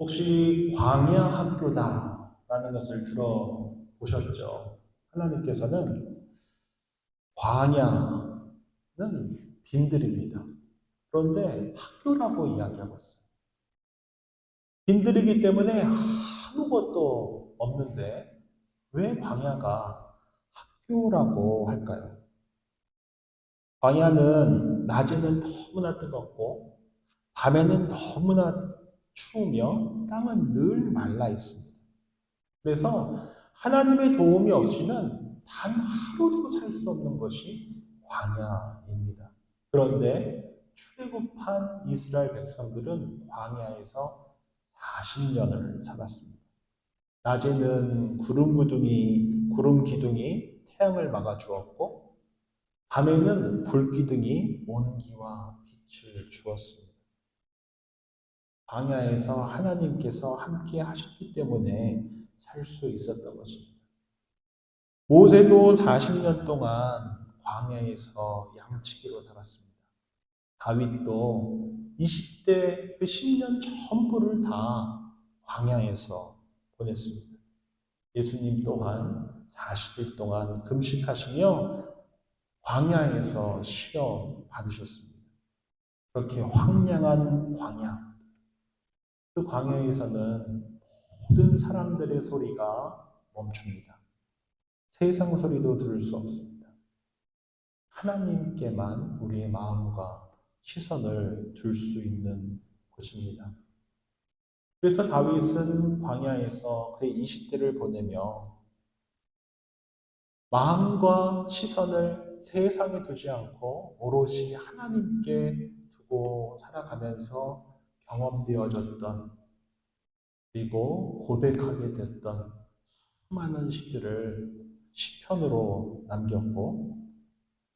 혹시 광야 학교다라는 것을 들어보셨죠? 하나님께서는 광야는 빈들입니다. 그런데 학교라고 이야기하고 있어요. 빈들이기 때문에 아무것도 없는데 왜 광야가 학교라고 할까요? 광야는 낮에는 너무나 뜨겁고 밤에는 너무나 추우며 땅은 늘 말라 있습니다. 그래서 하나님의 도움이 없이는 단 하루도 살 수 없는 것이 광야입니다. 그런데 출애굽한 이스라엘 백성들은 광야에서 40년을 살았습니다. 낮에는 구름 기둥이 태양을 막아 주었고, 밤에는 불 기둥이 온기와 빛을 주었습니다. 광야에서 하나님께서 함께 하셨기 때문에 살 수 있었던 것입니다. 모세도 40년 동안 광야에서 양치기로 살았습니다. 다윗도 20대 그 10년 전부를 다 광야에서 보냈습니다. 예수님 또한 40일 동안 금식하시며 광야에서 시험 받으셨습니다. 그렇게 황량한 광야, 그 광야에서는 모든 사람들의 소리가 멈춥니다. 세상 소리도 들을 수 없습니다. 하나님께만 우리의 마음과 시선을 둘 수 있는 곳입니다. 그래서 다윗은 광야에서 그의 20대를 보내며 마음과 시선을 세상에 두지 않고 오롯이 하나님께 두고 살아가면서 경험되어졌던, 그리고 고백하게 됐던 수많은 시들을 시편으로 남겼고,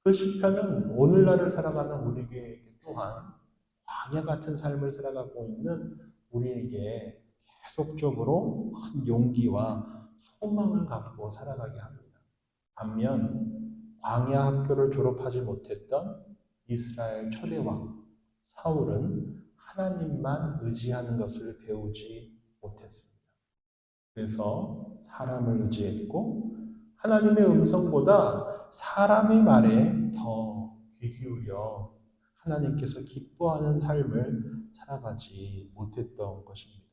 그 시편은 오늘날을 살아가는 우리에게 또한 광야 같은 삶을 살아가고 있는 우리에게 계속적으로 큰 용기와 소망을 갖고 살아가게 합니다. 반면 광야 학교를 졸업하지 못했던 이스라엘 초대왕 사울은 하나님만 의지하는 것을 배우지 못했습니다. 그래서 사람을 의지했고, 하나님의 음성보다 사람의 말에 더 귀 기울여 하나님께서 기뻐하는 삶을 살아가지 못했던 것입니다.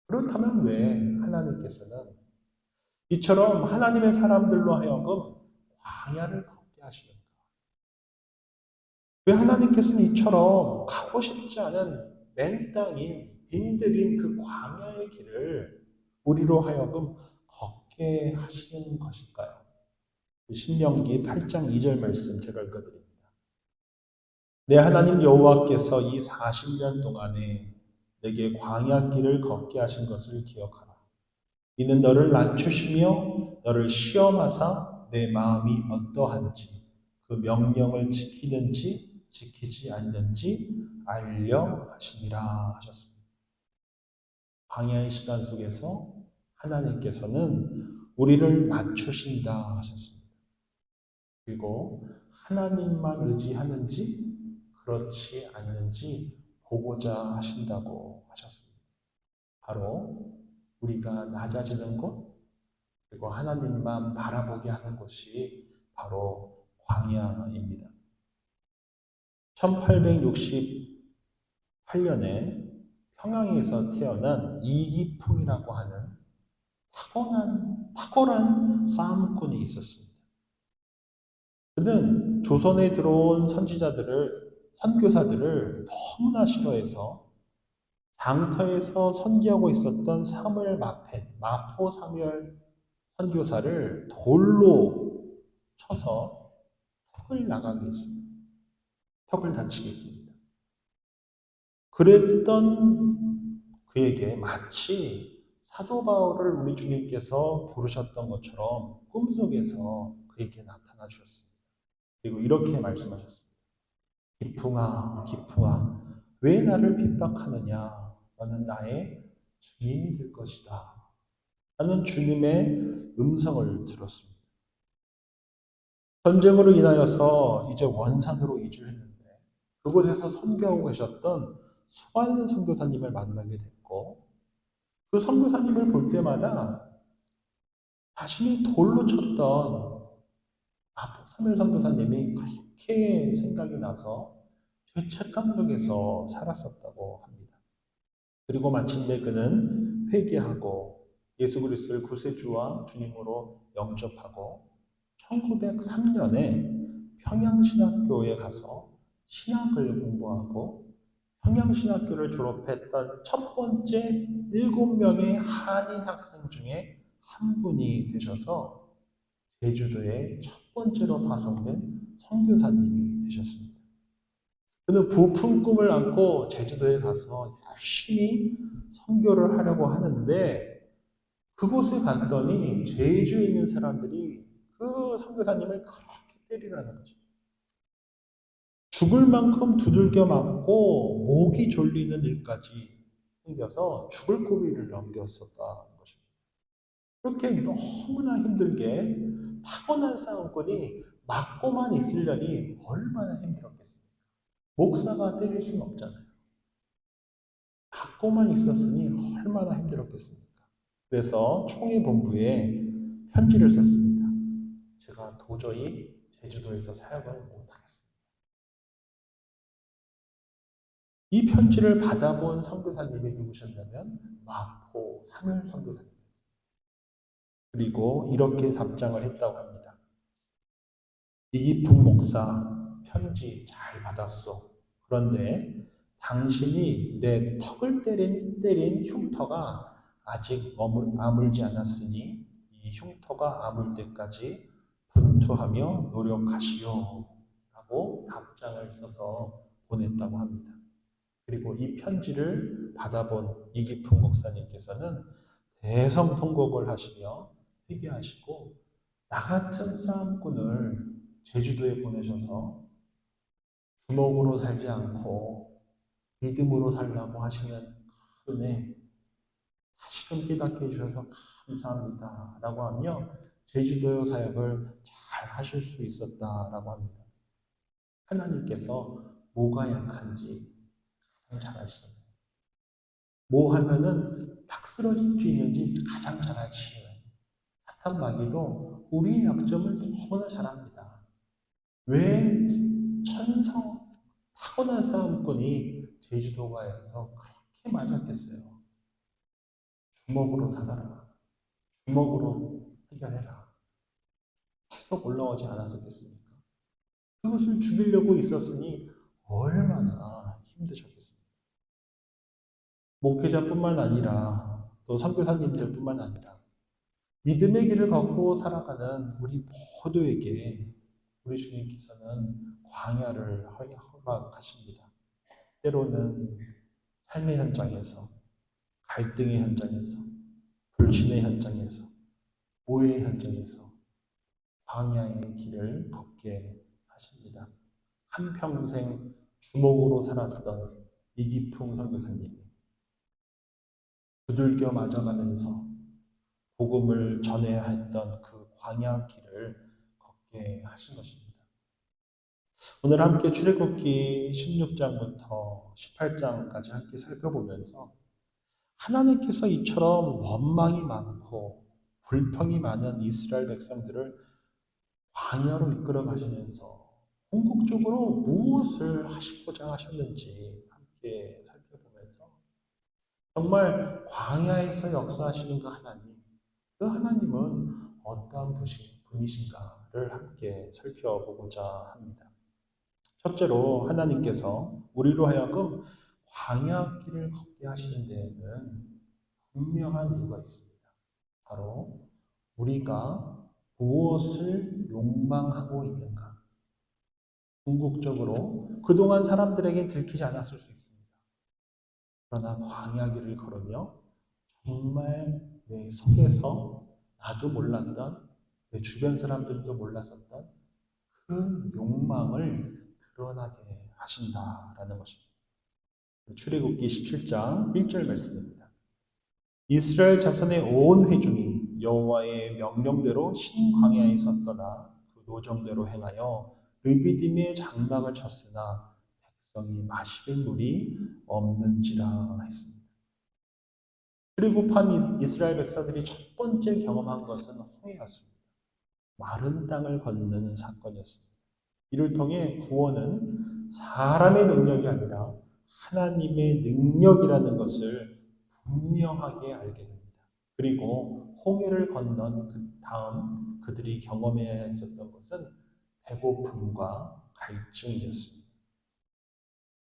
그렇다면 왜 하나님께서는 이처럼 하나님의 사람들로 하여금 광야를 걷게 하시는가? 왜 하나님께서는 이처럼 가고 싶지 않은 맨땅인 빈들인 그 광야의 길을 우리로 하여금 걷게 하시는 것일까요? 신명기 8장 2절 말씀 제가 읽어드립니다. 내 하나님 여호와께서 이 40년 동안에 내게 광야 길을 걷게 하신 것을 기억하라. 이는 너를 낮추시며 너를 시험하사 내 마음이 어떠한지 그 명령을 지키는지 지키지 않는지 알려 하시니라 하셨습니다. 광야의 시간 속에서 하나님께서는 우리를 낮추신다 하셨습니다. 그리고 하나님만 의지하는지 그렇지 않는지 보고자 하신다고 하셨습니다. 바로 우리가 낮아지는 곳, 그리고 하나님만 바라보게 하는 곳이 바로 광야입니다. 1868년에 평양에서 태어난 이기풍이라고 하는 탁월한 싸움꾼이 있었습니다. 그는 조선에 들어온 선교사들을 너무나 싫어해서 장터에서 선교하고 있었던 마포 사무엘 선교사를 돌로 쳐서 턱을 다치게 했습니다. 그랬던 그에게 마치 사도 바울을 우리 주님께서 부르셨던 것처럼 꿈속에서 그에게 나타나 주셨습니다. 그리고 이렇게 말씀하셨습니다. 기풍아, 기풍아, 왜 나를 핍박하느냐? 너는 나의 증인이 될 것이다. 라는 주님의 음성을 들었습니다. 전쟁으로 인하여서 이제 원산으로 이주를 했는데, 그곳에서 선교하고 계셨던 수완 선교사님을 만나게 됐고, 그 선교사님을 볼 때마다 자신이 돌로 쳤던 사무엘 선교사님이 그렇게 생각이 나서 죄책감 속에서 살았었다고 합니다. 그리고 마침내 그는 회개하고 예수 그리스도를 구세주와 주님으로 영접하고 1903년에 평양신학교에 가서 신학을 공부하고 평양신학교를 졸업했던 첫 번째 7명의 한인 학생 중에 한 분이 되셔서 제주도에 첫 번째로 파송된 선교사님이 되셨습니다. 그는 부푼 꿈을 안고 제주도에 가서 열심히 선교를 하려고 하는데 그곳에 갔더니 제주에 있는 사람들이 그 선교사님을 그렇게 때리라는 거죠. 죽을 만큼 두들겨 맞고 목이 졸리는 일까지 생겨서 죽을 고비를 넘겼었다는 것입니다. 그렇게 너무나 힘들게 타고난 싸움꾼이 맞고만 있으려니 얼마나 힘들었겠습니까? 목사가 때릴 수는 없잖아요. 맞고만 있었으니 얼마나 힘들었겠습니까? 그래서 총회본부에 편지를 썼습니다. 제가 도저히 제주도에서 사역을 못하겠습니다. 이 편지를 받아본 선교사님이 누구셨냐면 마포 사무엘 선교사님이었습니다. 그리고 이렇게 답장을 했다고 합니다. 이기풍 목사 편지 잘 받았소. 그런데 당신이 내 턱을 때린 흉터가 아직 아물지 않았으니 이 흉터가 아물 때까지 분투하며 노력하시오. 라고 답장을 써서 보냈다고 합니다. 그리고 이 편지를 받아본 이기풍 목사님께서는 대성통곡을 하시며 회개하시고 나 같은 싸움꾼을 제주도에 보내셔서 주먹으로 살지 않고 믿음으로 살라고 하시는 큰 은혜 다시금 깨닫게 해주셔서 감사합니다 라고 하며 제주도 사역을 잘 하실 수 있었다라고 합니다. 하나님께서 뭐가 약한지 가장 잘 아시잖아요. 뭐 하면은 딱 쓰러질 수 있는지 가장 잘 아시잖아요. 사탄 마귀도 우리의 약점을 너무나 잘 압니다. 왜 천성 타고난 싸움꾼이 제주도가에서 그렇게 맞았겠어요. 주먹으로 살아라. 주먹으로 해결해라. 계속 올라오지 않았었겠습니까? 그것을 죽이려고 있었으니 얼마나 힘드셨겠습니까? 목회자뿐만 아니라 또 선교사님들뿐만 아니라 믿음의 길을 걷고 살아가는 우리 모두에게 우리 주님께서는 광야를 허락하십니다. 때로는 삶의 현장에서, 갈등의 현장에서, 불신의 현장에서, 오해의 현장에서 광야의 길을 걷게 하십니다. 한평생 주먹으로 살았던 이기풍 선교사님이 두들겨 맞아가면서 복음을 전해야 했던 그 광야 길을 걷게 하신 것입니다. 오늘 함께 출애굽기 16장부터 18장까지 함께 살펴보면서 하나님께서 이처럼 원망이 많고 불평이 많은 이스라엘 백성들을 광야로 이끌어 가시면서 궁극적으로 무엇을 하시고자 하셨는지 함께 살펴보면서 정말 광야에서 역사하시는 그 하나님은 어떠한 분이신가를 함께 살펴보고자 합니다. 첫째로 하나님께서 우리로 하여금 광야 길을 걷게 하시는 데에는 분명한 이유가 있습니다. 바로 우리가 무엇을 욕망하고 있는가. 궁극적으로 그동안 사람들에게 들키지 않았을 수 있습니다. 그러나 광야 길을 걸으며 정말 내 속에서 나도 몰랐던 내 주변 사람들도 몰랐었던 그 욕망을 드러나게 하신다라는 것입니다. 출애굽기 17장 1절 말씀입니다. 이스라엘 자손의 온 회중이 여호와의 명령대로 신광야에서 떠나 그 노정대로 행하여 르비딤의 장막을 쳤으나 백성이 마실 물이 없는지라 했습니다. 출애굽한 이스라엘 백성들이 첫 번째 경험한 것은 홍해였습니다. 마른 땅을 걷는 사건이었습니다. 이를 통해 구원은 사람의 능력이 아니라 하나님의 능력이라는 것을 분명하게 알게 됩니다. 그리고 홍해를 건넌 그 다음 그들이 경험해야 했었던 것은 배고픔과 갈증이었습니다.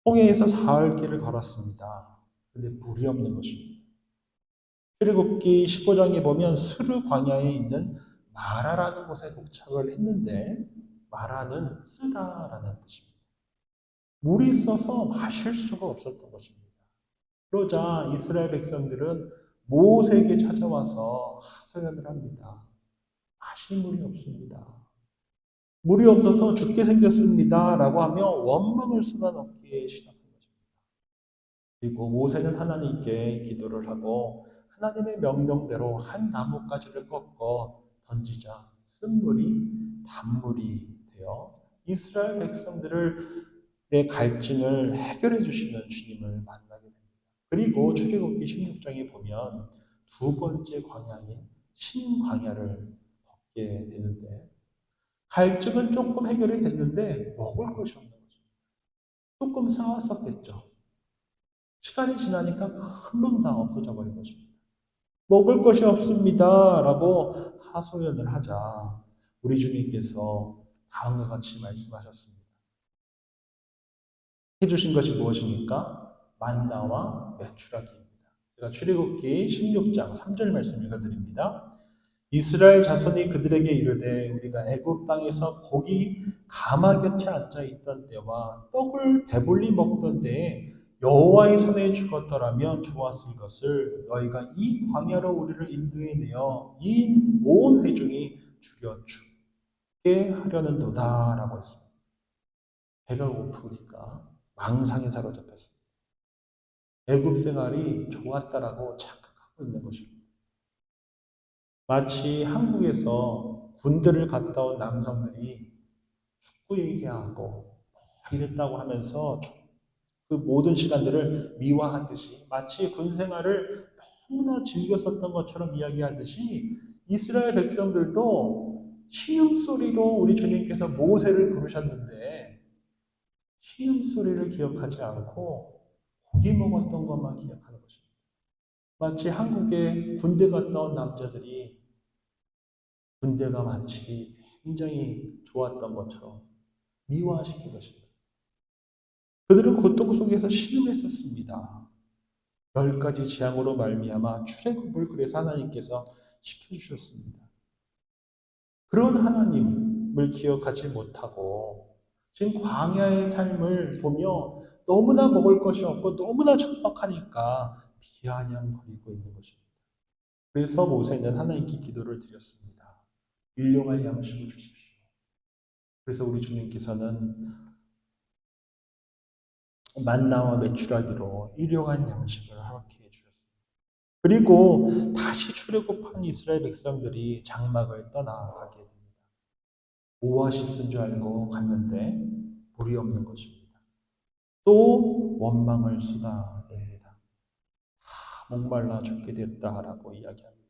홍해에서 사흘 길을 걸었습니다. 근데 물이 없는 것입니다. 출애굽기 15장에 보면 스르 광야에 있는 마라라는 곳에 도착을 했는데 마라는 쓰다라는 뜻입니다. 물이 있어서 마실 수가 없었던 것입니다. 그러자 이스라엘 백성들은 모세에게 찾아와서 하소연을 합니다. 마실 물이 없습니다. 물이 없어서 죽게 생겼습니다. 라고 하며 원망을 쏟아놓기 시작한 것입니다. 그리고 모세는 하나님께 기도를 하고 하나님의 명령대로 한 나뭇가지를 꺾어 던지자 쓴물이 단물이 되어 이스라엘 백성들의 갈증을 해결해 주시는 주님을 만나게 됩니다. 그리고 출애굽기 16장에 보면 두 번째 광야인 신광야를 걷게 되는데 갈증은 조금 해결이 됐는데 먹을 것이 없는 거죠. 조금 싸웠었겠죠. 시간이 지나니까 금방 다 없어져 버린 것입니다. 먹을 것이 없습니다. 라고 하소연을 하자 우리 주님께서 다음과 같이 말씀하셨습니다. 해주신 것이 무엇입니까? 만나와 메추라기입니다. 제가 출애굽기 16장 3절 말씀 읽어드립니다. 이스라엘 자손이 그들에게 이르되 우리가 애굽 땅에서 고기 가마 곁에 앉아 있던 때와 떡을 배불리 먹던 때에 여호와의 손에 죽었더라면 좋았을 것을 너희가 이 광야로 우리를 인도해 내어 이 온 회중이 죽여 죽게 하려는도다라고 했습니다. 배가 고프니까 망상에 사로잡혔습니다. 애굽 생활이 좋았다라고 착각하고 있는 것입니다. 마치 한국에서 군대를 갔다 온 남성들이 축구 얘기하고 이랬다고 하면서 그 모든 시간들을 미화하듯이 마치 군 생활을 너무나 즐겼었던 것처럼 이야기하듯이 이스라엘 백성들도 신음소리로 우리 주님께서 모세를 부르셨는데 신음소리를 기억하지 않고 고기 먹었던 것만 기억하는 것입니다. 마치 한국에 군대 갔다 온 남자들이 군대가 마치 굉장히 좋았던 것처럼 미화시킨 것입니다. 그들은 고통 속에서 신음했었습니다. 10가지 재앙으로 말미암아 출애굽을 그래서 하나님께서 시켜주셨습니다. 그런 하나님을 기억하지 못하고 지금 광야의 삶을 보며 너무나 먹을 것이 없고 너무나 척박하니까 비아냥거리고 있는 것입니다. 그래서 모세는 하나님께 기도를 드렸습니다. 일용할 양식을 주십시오. 그래서 우리 주님께서는 만나와 메추라기로 일용할 양식을 허락해 주셨습니다. 그리고 다시 출애굽한 이스라엘 백성들이 장막을 떠나가게 됩니다. 오아시스인 줄 알고 갔는데 물이 없는 것입니다. 또 원망을 쏟아냅니다. 목말라 죽게 됐다라고 이야기합니다.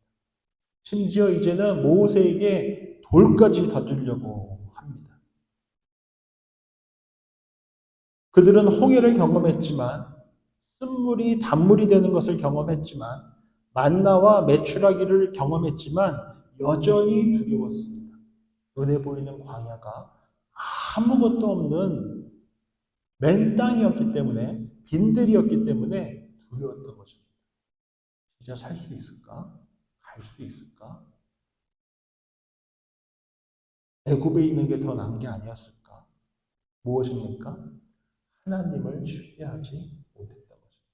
심지어 이제는 모세에게 돌까지 던지려고 합니다. 그들은 홍해를 경험했지만 쓴물이 단물이 되는 것을 경험했지만 만나와 메추라기를 경험했지만 여전히 두려웠습니다. 눈에 보이는 광야가 아무것도 없는 맨 땅이었기 때문에 빈들이었기 때문에 두려웠던 것입니다. 진짜 살 수 있을까? 갈 수 있을까? 애굽에 있는 게 더 나은 게 아니었을까? 무엇입니까? 하나님을 신뢰하지 못했던 것입니다.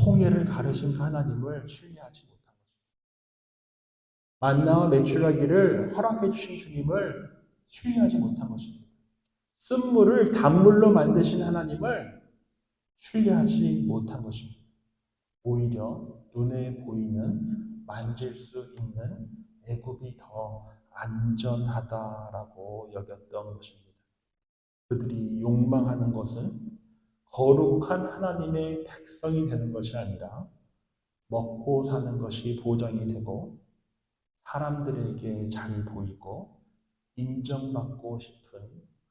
홍해를 가르신 하나님을 신뢰하지 못한 것입니다. 만나와 메추라기를 허락해 주신 주님을 신뢰하지 못한 것입니다. 쓴물을 단물로 만드신 하나님을 신뢰하지 못한 것입니다. 오히려 눈에 보이는 만질 수 있는 애굽이 더 안전하다라고 여겼던 것입니다. 그들이 욕망하는 것은 거룩한 하나님의 백성이 되는 것이 아니라 먹고 사는 것이 보장이 되고 사람들에게 잘 보이고 인정받고 싶은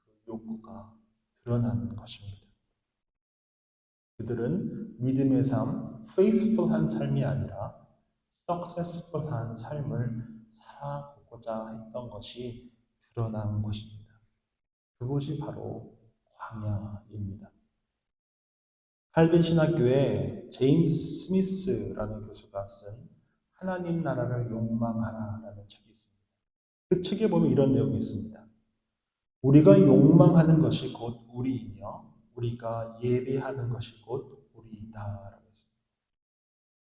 그 욕구가 드러나는 것입니다. 그들은 믿음의 삶, faithful한 삶이 아니라 successful한 삶을 살아보고자 했던 것이 드러난 것입니다. 그것이 바로 광야입니다. 칼빈 신학교에 제임스 스미스라는 교수가 쓴 하나님 나라를 욕망하라라는 책이 있습니다. 그 책에 보면 이런 내용이 있습니다. 우리가 욕망하는 것이 곧 우리이며 우리가 예배하는 것이 곧 우리이다라고 했습니다.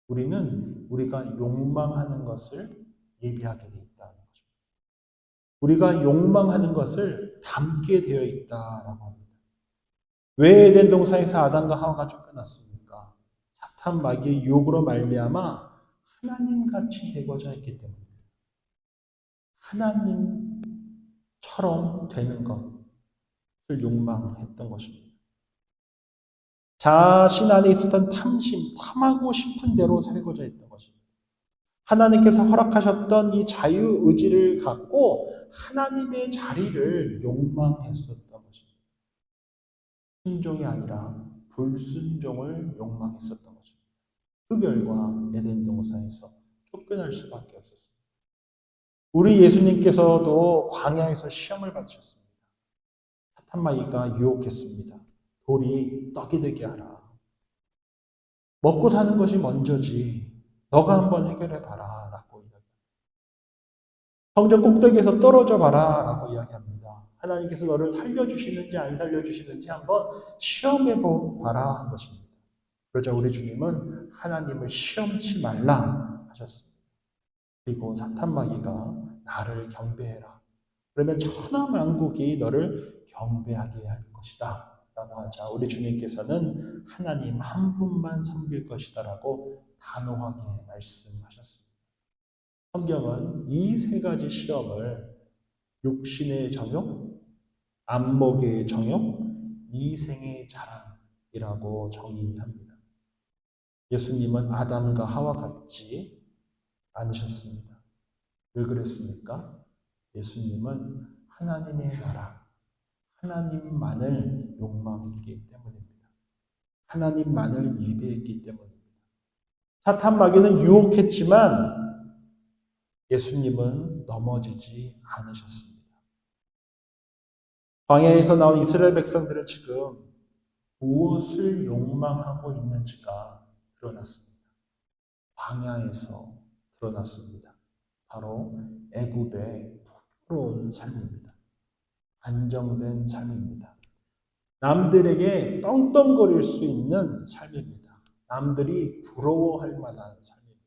우리는 우리가 욕망하는 것을 예배하게 되어 있다는 거죠. 우리가 욕망하는 것을 담게 되어 있다라고 합니다. 왜 에덴 동산에서 아담과 하와가 쫓겨났습니까? 사탄 마귀의 유혹으로 말미암아 하나님같이 되고자 했기 때문입니다. 하나님처럼 되는 것을 욕망했던 것입니다. 자신 안에 있었던 탐심, 탐하고 싶은 대로 살고자 했던 것입니다. 하나님께서 허락하셨던 이 자유의지를 갖고 하나님의 자리를 욕망했었던 것입니다. 순종이 아니라 불순종을 욕망했었던 것입니다. 그 결과 에덴 동산에서 쫓겨날 수밖에 없었습니다. 우리 예수님께서도 광야에서 시험을 받으셨습니다. 사탄 마귀가 유혹했습니다. 돌이 떡이 되게 하라. 먹고 사는 것이 먼저지. 너가 한번 해결해 봐라. 라고 이야기합니다. 성전 꼭대기에서 떨어져 봐라. 라고 이야기합니다. 하나님께서 너를 살려주시는지 안 살려주시는지 한번 시험해 봐라 한 것입니다. 그러자 우리 주님은 하나님을 시험치 말라 하셨습니다. 그리고 사탄 마귀가 나를 경배해라. 그러면 천하 만국이 너를 경배하게 할 것이다. 라고 하자 우리 주님께서는 하나님 한 분만 섬길 것이다 라고 단호하게 말씀하셨습니다. 성경은 이 세 가지 시험을 육신의 정욕, 안목의 정욕, 이생의 자랑이라고 정의합니다. 예수님은 아담과 하와 같지 않으셨습니다. 왜 그랬습니까? 예수님은 하나님의 나라, 하나님만을 욕망했기 때문입니다. 하나님만을 예배했기 때문입니다. 사탄 마귀는 유혹했지만 예수님은 넘어지지 않으셨습니다. 광야에서 나온 이스라엘 백성들은 지금 무엇을 욕망하고 있는지가 드러났습니다. 광야에서 드러났습니다. 바로 애굽의 풍요로운 삶입니다. 안정된 삶입니다. 남들에게 떵떵거릴 수 있는 삶입니다. 남들이 부러워할 만한 삶입니다.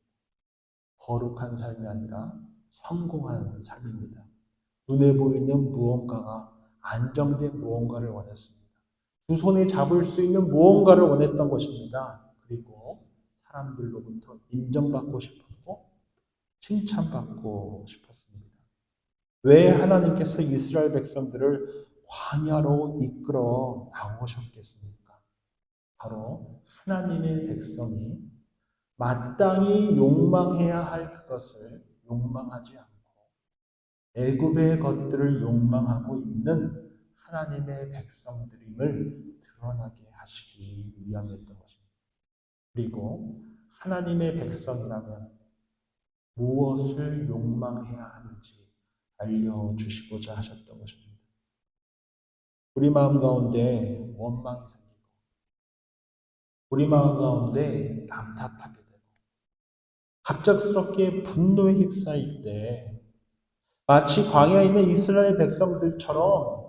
거룩한 삶이 아니라 성공한 삶입니다. 눈에 보이는 무언가가 안정된 무언가를 원했습니다. 두 손에 잡을 수 있는 무언가를 원했던 것입니다. 그리고 사람들로부터 인정받고 싶었고 칭찬받고 싶었습니다. 왜 하나님께서 이스라엘 백성들을 광야로 이끌어 나오셨겠습니까? 바로 하나님의 백성이 마땅히 욕망해야 할 그것을 욕망하지 않고 애굽의 것들을 욕망하고 있는 하나님의 백성들임을 드러나게 하시기 위함이었던 것입니다. 그리고 하나님의 백성이라면 무엇을 욕망해야 하는지 알려주시고자 하셨던 것입니다. 우리 마음 가운데 원망이 생기고 우리 마음 가운데 남탓하게 되고 갑작스럽게 분노에 휩싸일 때 마치 광야에 있는 이스라엘 백성들처럼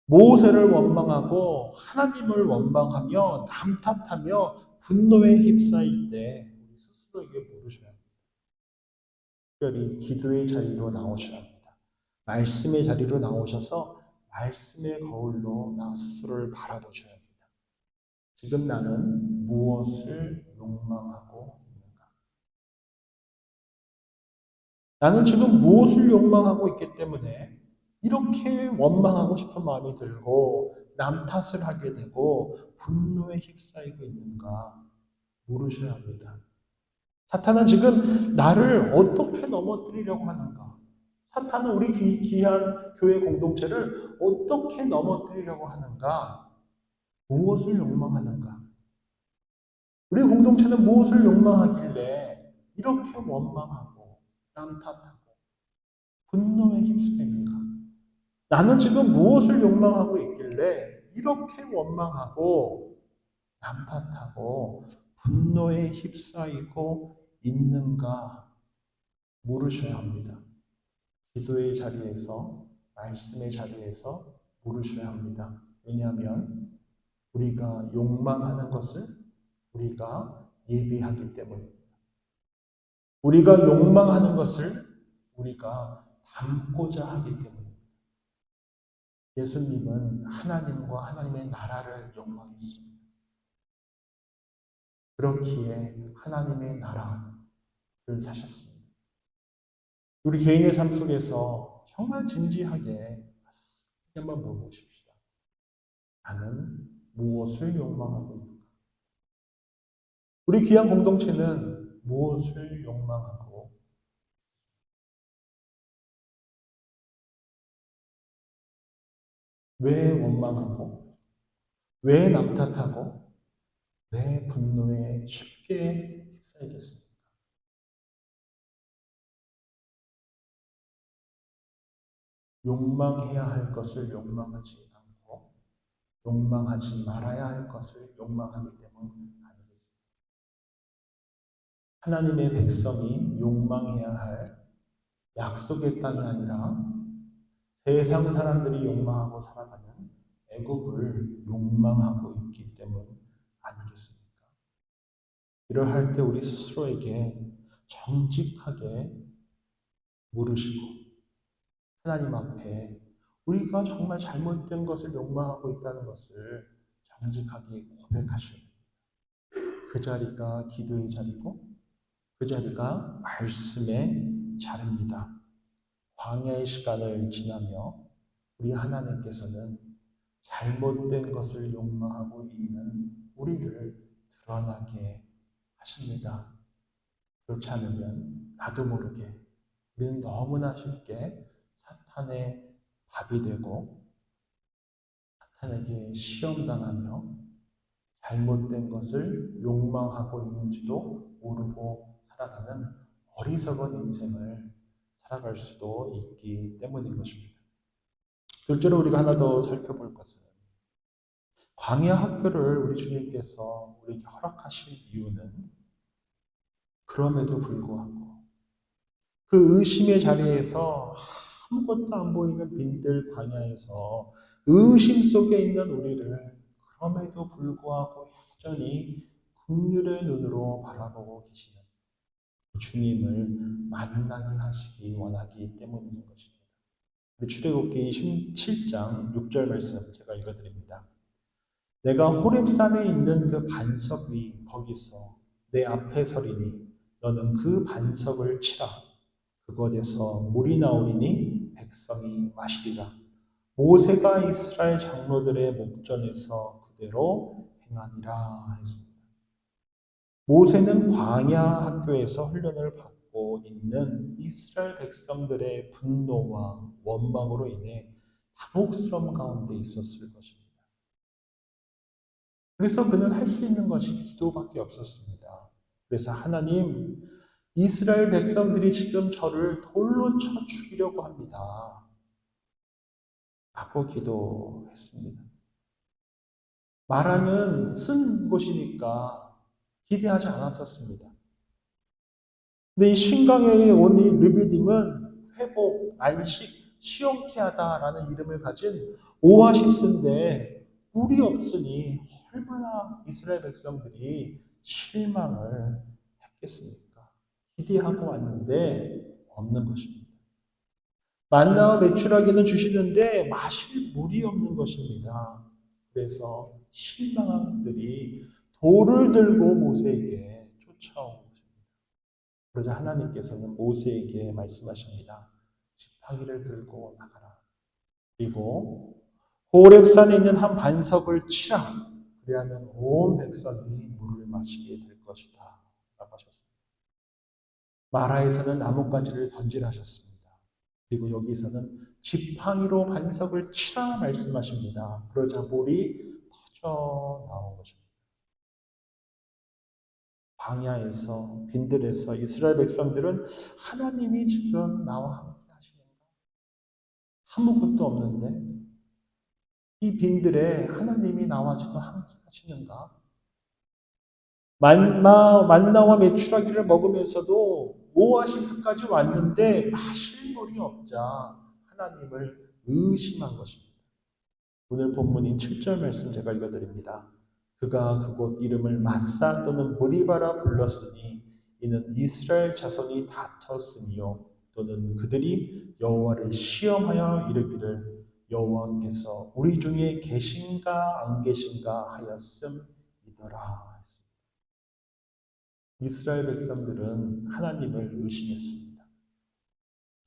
모세를 원망하고 하나님을 원망하며 남탓하며 분노에 휩싸일 때 우리 스스로에게 물으셔야 합니다. 특별히 기도의 자리로 나오셔야 합니다. 말씀의 자리로 나오셔서 말씀의 거울로 나 스스로를 바라보셔야 합니다. 지금 나는 무엇을 욕망하고 있는가? 나는 지금 무엇을 욕망하고 있기 때문에 이렇게 원망하고 싶은 마음이 들고 남 탓을 하게 되고 분노에 휩싸이고 있는가 물으셔야 합니다. 사탄은 지금 나를 어떻게 넘어뜨리려고 하는가? 사탄은 우리 귀한 교회 공동체를 어떻게 넘어뜨리려고 하는가? 무엇을 욕망하는가? 우리 공동체는 무엇을 욕망하길래 이렇게 원망하고 남 탓하고 분노에 휩싸이는가? 나는 지금 무엇을 욕망하고 있길래 이렇게 원망하고 남 탓하고 분노에 휩싸이고 있는가 물으셔야 합니다. 기도의 자리에서, 말씀의 자리에서 물으셔야 합니다. 왜냐하면 우리가 욕망하는 것을 우리가 예비하기 때문입니다. 우리가 욕망하는 것을 우리가 담고자 하기 때문입니다. 예수님은 하나님과 하나님의 나라를 욕망했습니다. 그렇기에 하나님의 나라를 사셨습니다. 우리 개인의 삶 속에서 정말 진지하게 한번 물어보십시다. 나는 무엇을 욕망하고 있는가? 우리 귀한 공동체는 무엇을 욕망하고 왜 원망하고 왜 남탓하고 왜 분노에 쉽게 휩싸이겠습니까? 욕망해야 할 것을 욕망하지 않고 욕망하지 말아야 할 것을 욕망하기 때문 아니겠습니까? 하나님의 백성이 욕망해야 할 약속의 땅이 아니라 세상 사람들이 욕망하고 살아가는 애굽을 욕망하고 있기 때문 아니겠습니까? 이러할 때 우리 스스로에게 정직하게 물으시고 하나님 앞에 우리가 정말 잘못된 것을 욕망하고 있다는 것을 정직하게 고백하셔야 됩니다. 그 자리가 기도의 자리고 그 자리가 말씀의 자리입니다. 광야의 시간을 지나며 우리 하나님께서는 잘못된 것을 욕망하고 있는 우리를 드러나게 하십니다. 그렇지 않으면 나도 모르게 우리는 너무나 쉽게 사탄의 밥이 되고 사탄에게 시험당하며 잘못된 것을 욕망하고 있는지도 모르고 살아가는 어리석은 인생을 살아갈 수도 있기 때문인 것입니다. 둘째로 우리가 하나 더 살펴볼 것은 광야 학교를 우리 주님께서 우리에게 허락하신 이유는 그럼에도 불구하고 그 의심의 자리에서 아무것도 안 보이는 빈들 광야에서 의심 속에 있는 우리를 그럼에도 불구하고 여전히 긍휼의 눈으로 바라보고 계시는 주님을 만나게 하시기 원하기 때문인 것입니다. 우리 출애굽기 17장 6절 말씀 제가 읽어드립니다. 내가 호렙산에 있는 그 반석 위 거기서 내 앞에 서리니 너는 그 반석을 치라. 그곳에서 물이 나오리니 백성이 마시리라. 모세가 이스라엘 장로들의 목전에서 그대로 행하니라 했습니다. 모세는 광야 학교에서 훈련을 받고 있는 이스라엘 백성들의 분노와 원망으로 인해 당혹스러움 가운데 있었을 것입니다. 그래서 그는 할 수 있는 것이 기도밖에 없었습니다. 그래서 하나님, 이스라엘 백성들이 지금 저를 돌로 쳐 죽이려고 합니다. 라고 기도했습니다. 마라는 쓴 곳이니까 기대하지 않았었습니다. 근데 이 신강에 온 이 르비딤은 회복, 안식, 시원케 하다라는 이름을 가진 오아시스인데 물이 없으니 얼마나 이스라엘 백성들이 실망을 했겠습니까? 기대하고 왔는데 없는 것입니다. 만나와 메추라기는 주시는데 마실 물이 없는 것입니다. 그래서 실망한 그들이 돌을 들고 모세에게 쫓아온 것입니다. 그러자 하나님께서는 모세에게 말씀하십니다. 지팡이를 들고 나가라. 그리고 호렙산에 있는 한 반석을 치라. 그리하면 온 백성이 물을 마시게 될 것이다. 라고 하셨습니다. 마라에서는 나뭇가지를 던지라 하셨습니다. 그리고 여기서는 지팡이로 반석을 치라 말씀하십니다. 그러자 물이 터져 나온 것입니다. 광야에서 빈들에서 이스라엘 백성들은 하나님이 지금 나와 함께 하시는가? 아무것도 없는데 이 빈들에 하나님이 나와 지금 함께 하시는가? 만나와 메추라기를 먹으면서도 오아시스까지 왔는데 마실 물이 없자 하나님을 의심한 것입니다. 오늘 본문인 7절 말씀 제가 읽어드립니다. 그가 그곳 이름을 마사 또는 무리바라 불렀으니 이는 이스라엘 자손이 다퉜으니요 또는 그들이 여호와를 시험하여 이르기를 여호와께서 우리 중에 계신가 안 계신가 하였음이더라. 이스라엘 백성들은 하나님을 의심했습니다.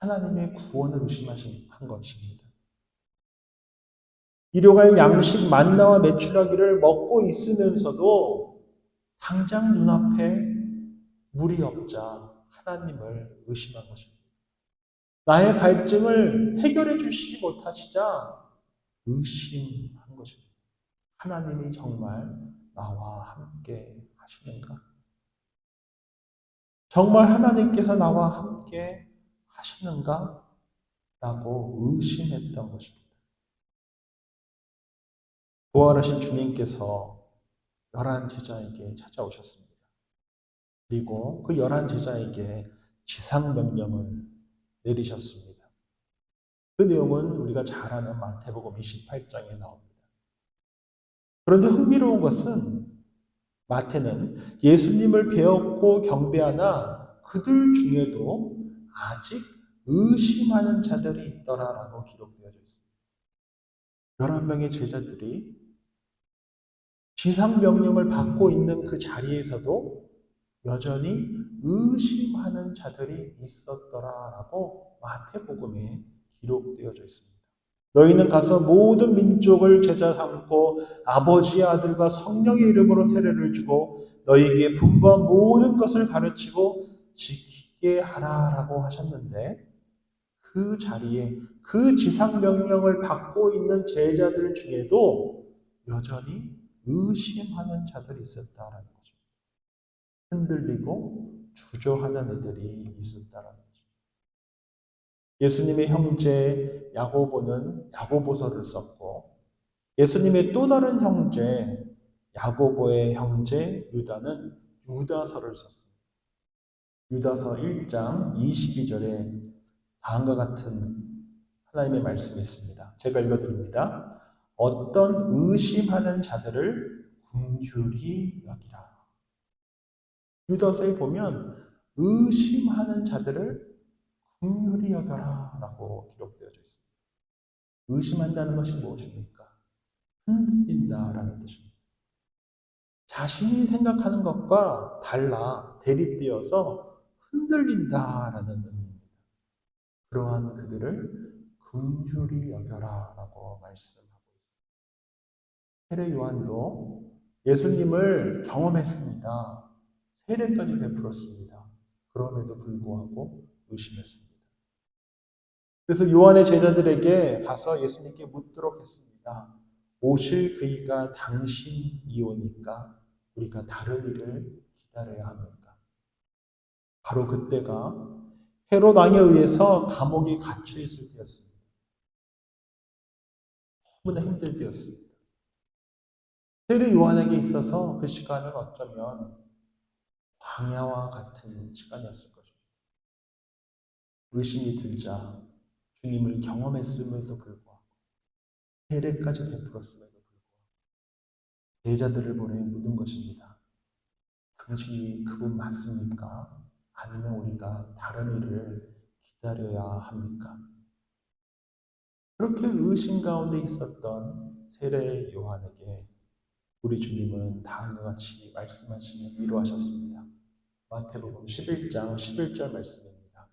하나님의 구원을 의심한 것입니다. 일용할 양식 만나와 메추라기를 먹고 있으면서도 당장 눈앞에 물이 없자 하나님을 의심한 것입니다. 나의 갈증을 해결해 주시지 못하시자 의심한 것입니다. 하나님이 정말 나와 함께 하시는가? 정말 하나님께서 나와 함께 하시는가? 라고 의심했던 것입니다. 부활하신 주님께서 11 제자에게 찾아오셨습니다. 그리고 그 11 제자에게 지상명령을 내리셨습니다. 그 내용은 우리가 잘 아는 마태복음 28장에 나옵니다. 그런데 흥미로운 것은 마태는 예수님을 배웠고 경배하나 그들 중에도 아직 의심하는 자들이 있더라라고 기록되어져 있습니다. 11명의 제자들이 지상명령을 받고 있는 그 자리에서도 여전히 의심하는 자들이 있었더라라고 마태복음에 기록되어져 있습니다. 너희는 가서 모든 민족을 제자 삼고 아버지의 아들과 성령의 이름으로 세례를 주고 너희에게 분부한 모든 것을 가르치고 지키게 하라라고 하셨는데 그 자리에 그 지상명령을 받고 있는 제자들 중에도 여전히 의심하는 자들이 있었다라는 거죠. 흔들리고 주저하는 이들이 있었다라는 거죠. 예수님의 형제 야고보는 야고보서를 썼고 예수님의 또 다른 형제 야고보의 형제 유다는 유다서를 썼습니다. 유다서 1장 22절에 다음과 같은 하나님의 말씀이 있습니다. 제가 읽어드립니다. 어떤 의심하는 자들을 긍휼히 여기라. 유다서에 보면 의심하는 자들을 긍휼히 여겨라 라고 기록되어져 있습니다. 의심한다는 것이 무엇입니까? 흔들린다라는 뜻입니다. 자신이 생각하는 것과 달라 대립되어서 흔들린다라는 의미입니다. 그러한 그들을 긍휼히 여겨라라고 말씀하고 있습니다. 세례 요한도 예수님을 경험했습니다. 세례까지 베풀었습니다. 그럼에도 불구하고 의심했습니다. 그래서 요한의 제자들에게 가서 예수님께 묻도록 했습니다. 오실 그이가 당신이오니까 우리가 다른 일을 기다려야 합니까? 바로 그때가 헤롯 왕에 의해서 감옥에 갇혀 있을 때였습니다. 너무나 힘들 때였습니다. 세례 요한에게 있어서 그 시간은 어쩌면 광야와 같은 시간이었을 것입니다. 의심이 들자 주님을 경험했음에도 불구하고 세례까지 베풀었음에도 불구하고 제자들을 보내 묻는 것입니다. 당신이 그분 맞습니까? 아니면 우리가 다른 일을 기다려야 합니까? 그렇게 의심 가운데 있었던 세례 요한에게 우리 주님은 다음과 같이 말씀하시며 위로하셨습니다. 마태복음 11장 11절 말씀입니다.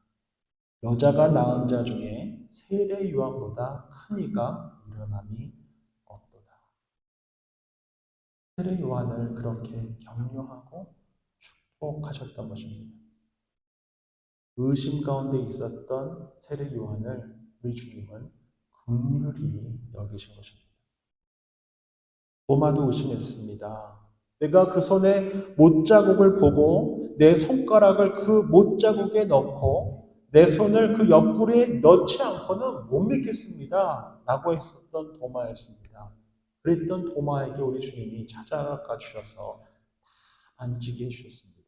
여자가 낳은 자 중에 세례 요한보다 큰 이가 일어남이 세례 요한을 그렇게 격려하고 축복하셨던 것입니다. 의심 가운데 있었던 세례 요한을 우리 주님은 긍휼히 여기신 것입니다. 도마도 의심했습니다. 내가 그 손에 못자국을 보고 내 손가락을 그 못자국에 넣고 내 손을 그 옆구리에 넣지 않고는 못 믿겠습니다. 라고 했었던 도마였습니다. 그랬던 도마에게 우리 주님이 찾아가 주셔서 만지게 해주셨습니다.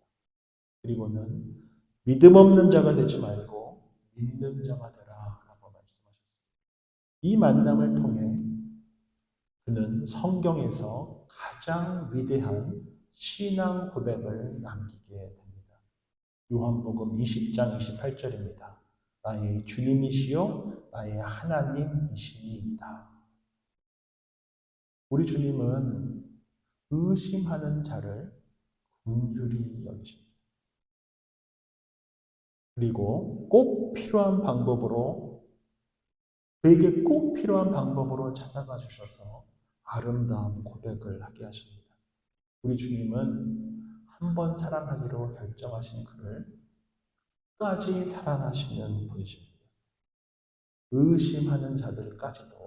그리고는 믿음 없는 자가 되지 말고 믿는 자가 되라 라고 말씀하셨습니다. 이 만남을 통해 그는 성경에서 가장 위대한 신앙 고백을 남기게 됩니다. 요한복음 20장 28절입니다. 나의 주님이시요 나의 하나님이시니이다. 우리 주님은 의심하는 자를 긍휼히 여기십니다. 그리고 꼭 필요한 방법으로 그에게 꼭 필요한 방법으로 찾아가 주셔서 아름다운 고백을 하게 하십니다. 우리 주님은 한 번 사랑하기로 결정하신 그를 끝까지 사랑하시는 분이십니다. 의심하는 자들까지도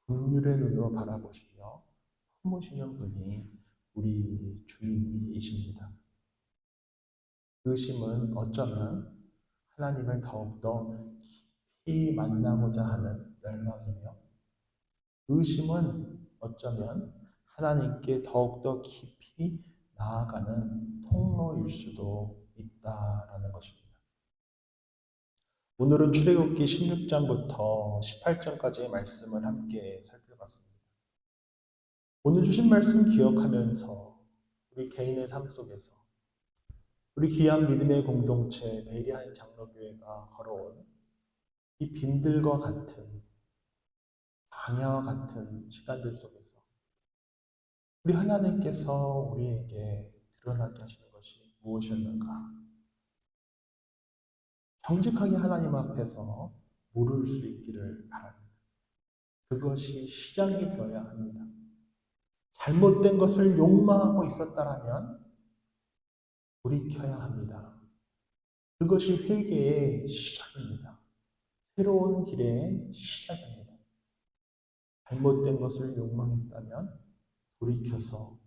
긍휼의 눈으로 바라보시며 품으시는 분이 우리 주님이십니다. 의심은 어쩌면 하나님을 더욱더 깊이 만나고자 하는 열망이며 의심은 어쩌면 하나님께 더욱더 깊이 나아가는 통로일 수도 있다라는 것입니다. 오늘은 출애굽기 16장부터 18장까지의 말씀을 함께 살펴봤습니다. 오늘 주신 말씀 기억하면서 우리 개인의 삶 속에서 우리 귀한 믿음의 공동체 베리아인 장로교회가 걸어온 이 빈들과 같은 광야와 같은 시간들 속에서 우리 하나님께서 우리에게 드러나게 하시는 것이 무엇이었는가? 정직하게 하나님 앞에서 물을 수 있기를 바랍니다. 그것이 시작이 되어야 합니다. 잘못된 것을 욕망하고 있었다라면 돌이켜야 합니다. 그것이 회개의 시작입니다. 새로운 길의 시작입니다. 잘못된 것을 욕망했다면 돌이켜서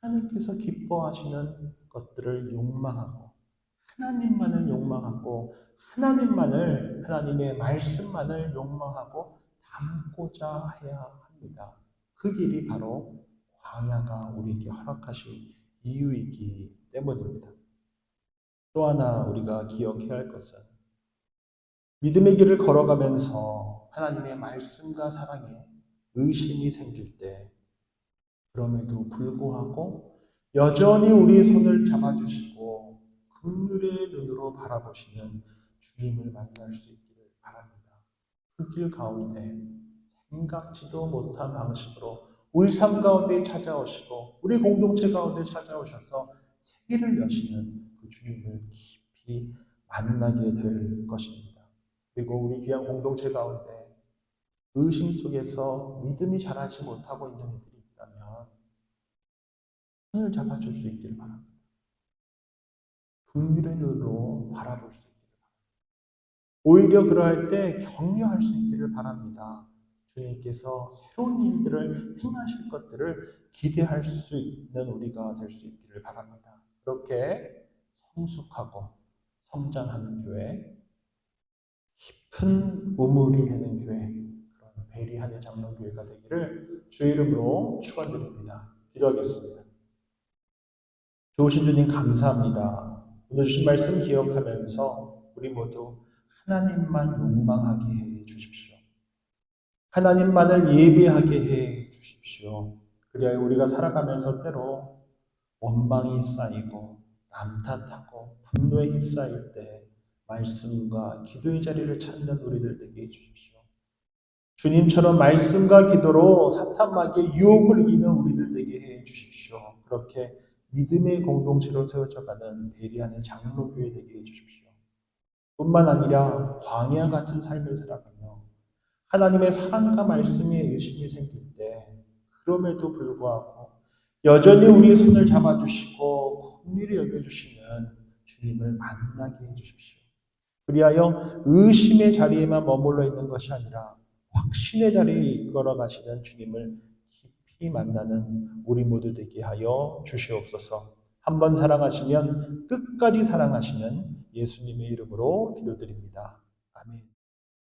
하나님께서 기뻐하시는 것들을 욕망하고 하나님만을 욕망하고 하나님의 말씀만을 욕망하고 담고자 해야 합니다. 그 길이 바로 광야가 우리에게 허락하신 이유이기 때문입니다. 또 하나 우리가 기억해야 할 것은 믿음의 길을 걸어가면서 하나님의 말씀과 사랑에 의심이 생길 때 그럼에도 불구하고 여전히 우리의 손을 잡아주시고 긍휼의 눈으로 바라보시는 주님을 만날 수 있기를 바랍니다. 그 길 가운데 생각지도 못한 방식으로 우리 삶 가운데 찾아오시고 우리 공동체 가운데 찾아오셔서 세계를 여시는 그 주님을 깊이 만나게 될 것입니다. 그리고 우리 귀한 공동체 가운데 의심 속에서 믿음이 자라지 못하고 있는 이들이 있다면 손을 잡아줄 수 있기를 바랍니다. 긍휼의 눈으로 바라볼 수 있기를 바랍니다. 오히려 그러할 때 격려할 수 있기를 바랍니다. 주님께서 새로운 일들을 행하실 것들을 기대할 수 있는 우리가 될 수 있기를 바랍니다. 그렇게 성숙하고 성장하는 교회, 깊은 우물이 되는 교회, 그런 베리하는 장로교회가 되기를 주의 이름으로 축원드립니다. 기도하겠습니다. 좋으신 주님 감사합니다. 오늘 주신 말씀 기억하면서 우리 모두 하나님만 욕망하게 해 주십시오. 하나님만을 예배하게 해 주십시오. 그리하여 우리가 살아가면서 때로 원망이 쌓이고 남 탓하고 분노에 휩싸일 때 말씀과 기도의 자리를 찾는 우리들 되게 해 주십시오. 주님처럼 말씀과 기도로 사탄 마귀의 유혹을 이기는 우리들 되게 해 주십시오. 그렇게 믿음의 공동체로 세워져가는 베리하는 장로교회 되게 해 주십시오. 뿐만 아니라 광야 같은 삶을 살아가며 하나님의 사랑과 말씀에 의심이 생길 때 그럼에도 불구하고 여전히 우리의 손을 잡아주시고 긍휼히 여겨주시는 주님을 만나게 해주십시오. 그리하여 의심의 자리에만 머물러 있는 것이 아니라 확신의 자리에 이끌어 가시는 주님을 깊이 만나는 우리 모두 되게 하여 주시옵소서. 한 번 사랑하시면 끝까지 사랑하시는 예수님의 이름으로 기도드립니다. 아멘.